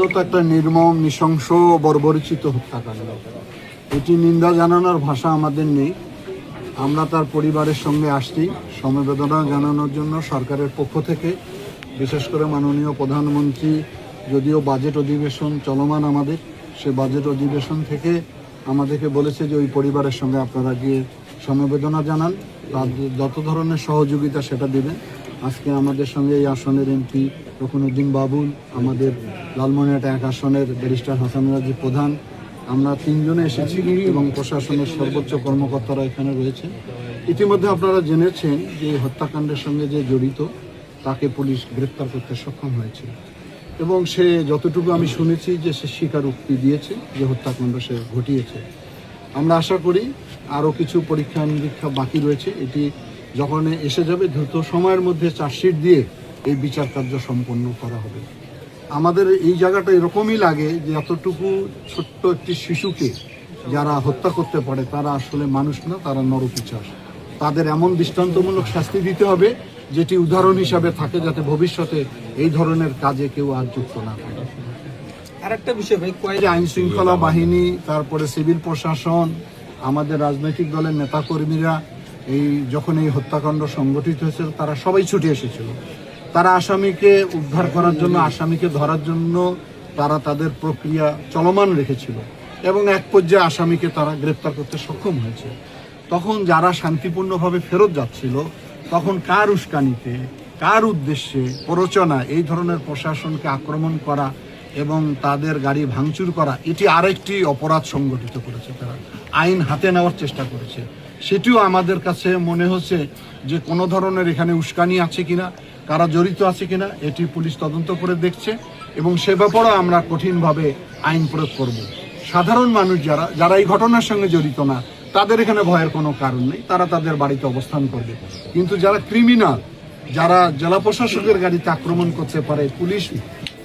একটা নির্মম নৃশংস বর্বরচিত হত্যাকাণ্ড। এটি নিন্দা জানানোর ভাষা আমাদের নেই। আমরা তার পরিবারের সঙ্গে আসছি সমবেদনা জানানোর জন্য। সরকারের পক্ষ থেকে বিশেষ করে মাননীয় প্রধানমন্ত্রী যদিও বাজেট অধিবেশন চলমান আমাদের, সে বাজেট অধিবেশন থেকে আমাদেরকে বলেছে যে ওই পরিবারের সঙ্গে আপনারা গিয়ে সমবেদনা জানান, তাদের যত ধরনের সহযোগিতা সেটা দেবেন। আজকে আমাদের সঙ্গে এই আসনের এমপি রকুনুদ্দিন বাবুল, আমাদের লালমনিরহাট 1 আসনের ব্যারিস্টার হাসান রাজি প্রধান, আমরা 3 জনে এসেছি এবং প্রশাসনের সর্বোচ্চ কর্মকর্তারা এখানে রয়েছে। ইতিমধ্যে আপনারা জেনেছেন যে হত্যাকাণ্ডের সঙ্গে যে জড়িত তাকে পুলিশ গ্রেপ্তার করতে সক্ষম হয়েছে এবং সে যতটুকু আমি শুনেছি যে সে স্বীকারোক্তি দিয়েছে যে হত্যাকাণ্ড সে ঘটিয়েছে। আমরা আশা করি আরও কিছু পরীক্ষা নিরীক্ষা বাকি রয়েছে। এটি যখন এসে যাবে দ্রুত সময়ের মধ্যে চার্জশিট দিয়ে এই বিচার কার্য সম্পন্ন করা হবে। আমাদের এই জায়গাটা এরকমই লাগে যে এতটুকু ছোট্ট একটি শিশুকে যারা হত্যা করতে পারে তারা আসলে মানুষ না, তারা নরপিশাচ। তাদের এমন দৃষ্টান্তমূলক শাস্তি দিতে হবে যেটি উদাহরণ হিসাবে থাকে, যাতে ভবিষ্যতে এই ধরনের কাজে কেউ আর যুক্ত না থাকে। আরেকটা বিষয় ভাই, আইন শৃঙ্খলা বাহিনী, তারপরে সিভিল প্রশাসন, আমাদের রাজনৈতিক দলের নেতাকর্মীরা যখন এই হত্যাকাণ্ড সংগঠিত হয়েছিল তারা সবাই ছুটে এসেছিল। তারা আসামিকে উদ্ধার করার জন্য, আসামিকে ধরার জন্য তারা তাদের প্রক্রিয়া চলমান রেখেছিল এবং এক পর্যায়ে আসামিকে তারা গ্রেপ্তার করতে সক্ষম হয়েছে। তখন যারা শান্তিপূর্ণভাবে ফেরত যাচ্ছিল তখন কার উস্কানিতে, কার উদ্দেশ্যে, প্ররোচনা এই ধরনের প্রশাসনকে আক্রমণ করা এবং তাদের গাড়ি ভাঙচুর করা, এটি আরেকটি অপরাধ সংগঠিত করেছে। তারা আইন হাতে নেওয়ার চেষ্টা করেছে। সেটিও আমাদের কাছে মনে হচ্ছে যে কোনো ধরনের এখানে উস্কানি আছে কিনা, কারা জড়িত আছে কিনা এটি পুলিশ তদন্ত করে দেখছে এবং সে ব্যাপারেও আমরা কঠিনভাবে আইন প্রয়োগ করব। সাধারণ মানুষ যারা এই ঘটনার সঙ্গে জড়িত না, তাদের এখানে ভয়ের কোনো কারণ নেই, তারা তাদের বাড়িতে অবস্থান করবে। কিন্তু যারা ক্রিমিনাল, যারা জেলা প্রশাসকের গাড়িতে আক্রমণ করতে পারে, পুলিশ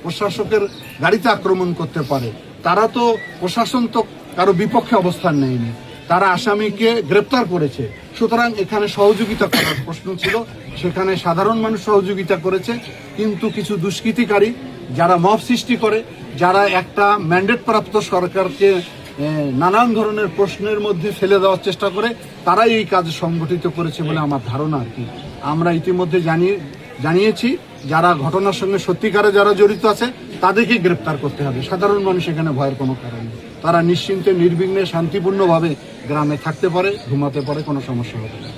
প্রশাসকের গাড়িতে আক্রমণ করতে পারে, তারা তো, প্রশাসন তো কারো বিপক্ষে অবস্থান নেয়নি, তারা আসামিকে গ্রেপ্তার করেছে। সুতরাং এখানে সহযোগিতা করার প্রশ্ন ছিল, সেখানে সাধারণ মানুষ সহযোগিতা করেছে। কিন্তু কিছু দুষ্কৃতিকারী যারা মব সৃষ্টি করে, যারা একটা ম্যান্ডেট প্রাপ্ত সরকারকে নানান ধরনের প্রশ্নের মধ্যে ফেলে দেওয়ার চেষ্টা করে, তারাই এই কাজ সংগঠিত করেছে বলে আমার ধারণা আর কি। আমরা ইতিমধ্যে জানিয়েছি যারা ঘটনার সঙ্গে সত্যিকারে যারা জড়িত আছে তাদেরকে গ্রেপ্তার করতে হবে। সাধারণ মানুষ এখানে ভয়ের কোনো কারণ নেই, তারা নিশ্চিন্তে নির্বিঘ্নে শান্তিপূর্ণভাবে গ্রামে থাকতে পারে, ঘুমাতে পারে, কোনো সমস্যা হবে না।